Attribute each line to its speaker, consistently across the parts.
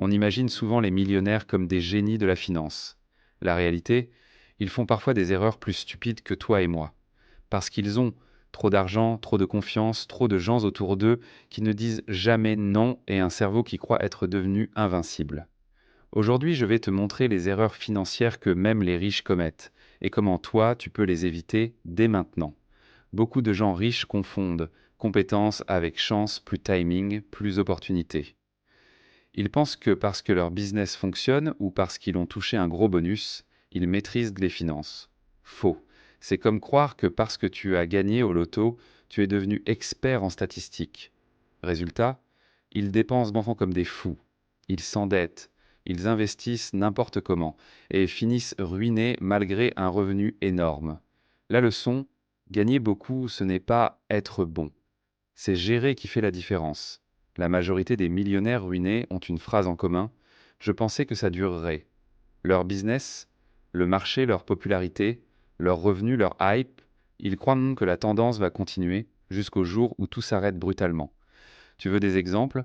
Speaker 1: On imagine souvent les millionnaires comme des génies de la finance. La réalité, ils font parfois des erreurs plus stupides que toi et moi. Parce qu'ils ont trop d'argent, trop de confiance, trop de gens autour d'eux qui ne disent jamais non et un cerveau qui croit être devenu invincible. Aujourd'hui, je vais te montrer les erreurs financières que même les riches commettent et comment toi, tu peux les éviter dès maintenant. Beaucoup de gens riches confondent compétence avec chance, plus timing, plus opportunité. Ils pensent que parce que leur business fonctionne ou parce qu'ils ont touché un gros bonus, ils maîtrisent les finances. Faux. C'est comme croire que parce que tu as gagné au loto, tu es devenu expert en statistiques. Résultat, ils dépensent d'enfants comme des fous. Ils s'endettent, ils investissent n'importe comment et finissent ruinés malgré un revenu énorme. La leçon, gagner beaucoup, ce n'est pas être bon. C'est gérer qui fait la différence. La majorité des millionnaires ruinés ont une phrase en commun: je pensais que ça durerait. Leur business, le marché, leur popularité, leurs revenus, leur hype, ils croient que la tendance va continuer jusqu'au jour où tout s'arrête brutalement. Tu veux des exemples?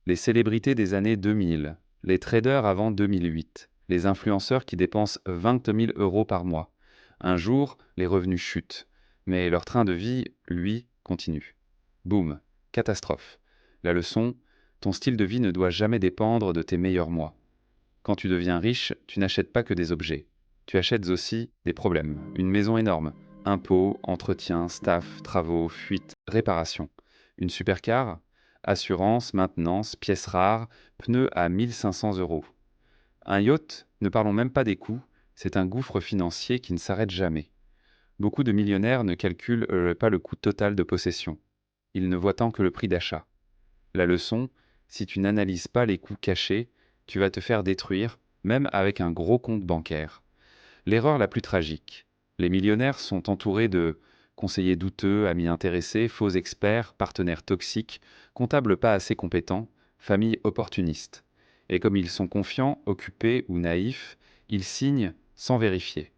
Speaker 1: Les célébrités des années 2000, les traders avant 2008, les influenceurs qui dépensent 20 000 euros par mois. Un jour, les revenus chutent, mais leur train de vie, lui, continue. Boum, catastrophe. La leçon, ton style de vie ne doit jamais dépendre de tes meilleurs mois. Quand tu deviens riche, tu n'achètes pas que des objets. Tu achètes aussi des problèmes. Une maison énorme. Impôts, entretien, staff, travaux, fuites, réparations. Une supercar, assurance, maintenance, pièces rares, pneus à 1500 euros. Un yacht, ne parlons même pas des coûts, c'est un gouffre financier qui ne s'arrête jamais. Beaucoup de millionnaires ne calculent pas le coût total de possession. Ils ne voient tant que le prix d'achat. La leçon, si tu n'analyses pas les coûts cachés, tu vas te faire détruire, même avec un gros compte bancaire. L'erreur la plus tragique. Les millionnaires sont entourés de conseillers douteux, amis intéressés, faux experts, partenaires toxiques, comptables pas assez compétents, familles opportunistes. Et comme ils sont confiants, occupés ou naïfs, ils signent sans vérifier.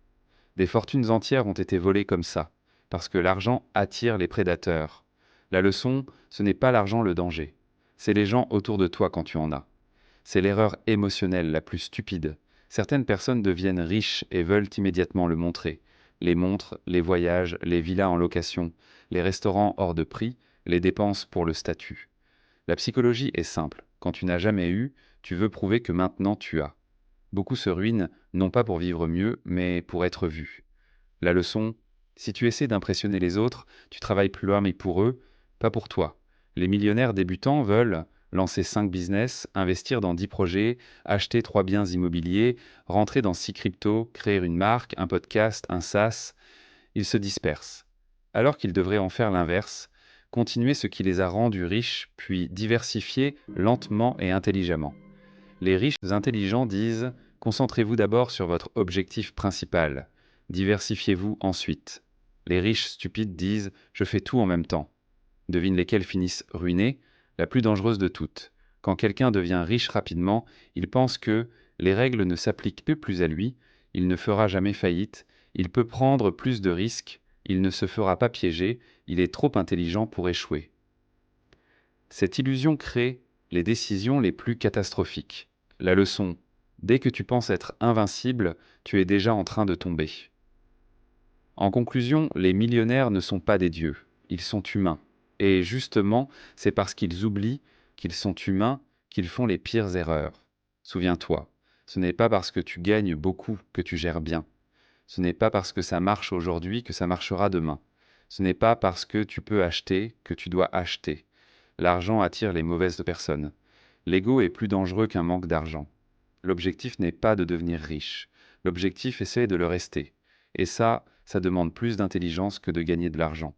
Speaker 1: Des fortunes entières ont été volées comme ça, parce que l'argent attire les prédateurs. La leçon, ce n'est pas l'argent le danger. C'est les gens autour de toi quand tu en as. C'est l'erreur émotionnelle la plus stupide. Certaines personnes deviennent riches et veulent immédiatement le montrer. Les montres, les voyages, les villas en location, les restaurants hors de prix, les dépenses pour le statut. La psychologie est simple. Quand tu n'as jamais eu, tu veux prouver que maintenant tu as. Beaucoup se ruinent, non pas pour vivre mieux, mais pour être vus. La leçon, si tu essaies d'impressionner les autres, tu travailles plus loin mais pour eux, pas pour toi. Les millionnaires débutants veulent lancer 5 business, investir dans 10 projets, acheter 3 biens immobiliers, rentrer dans 6 cryptos, créer une marque, un podcast, un SaaS. Ils se dispersent. Alors qu'ils devraient en faire l'inverse, continuer ce qui les a rendus riches, puis diversifier lentement et intelligemment. Les riches intelligents disent: concentrez-vous d'abord sur votre objectif principal. Diversifiez-vous ensuite. Les riches stupides disent: je fais tout en même temps. Devine lesquels finissent ruinés? La plus dangereuse de toutes. Quand quelqu'un devient riche rapidement, il pense que les règles ne s'appliquent plus à lui, il ne fera jamais faillite, il peut prendre plus de risques, il ne se fera pas piéger, il est trop intelligent pour échouer. Cette illusion crée les décisions les plus catastrophiques. La leçon: dès que tu penses être invincible, tu es déjà en train de tomber. En conclusion, les millionnaires ne sont pas des dieux, ils sont humains. Et justement, c'est parce qu'ils oublient qu'ils sont humains qu'ils font les pires erreurs. Souviens-toi, ce n'est pas parce que tu gagnes beaucoup que tu gères bien. Ce n'est pas parce que ça marche aujourd'hui que ça marchera demain. Ce n'est pas parce que tu peux acheter que tu dois acheter. L'argent attire les mauvaises personnes. L'ego est plus dangereux qu'un manque d'argent. L'objectif n'est pas de devenir riche. L'objectif, c'est de le rester. Et ça demande plus d'intelligence que de gagner de l'argent.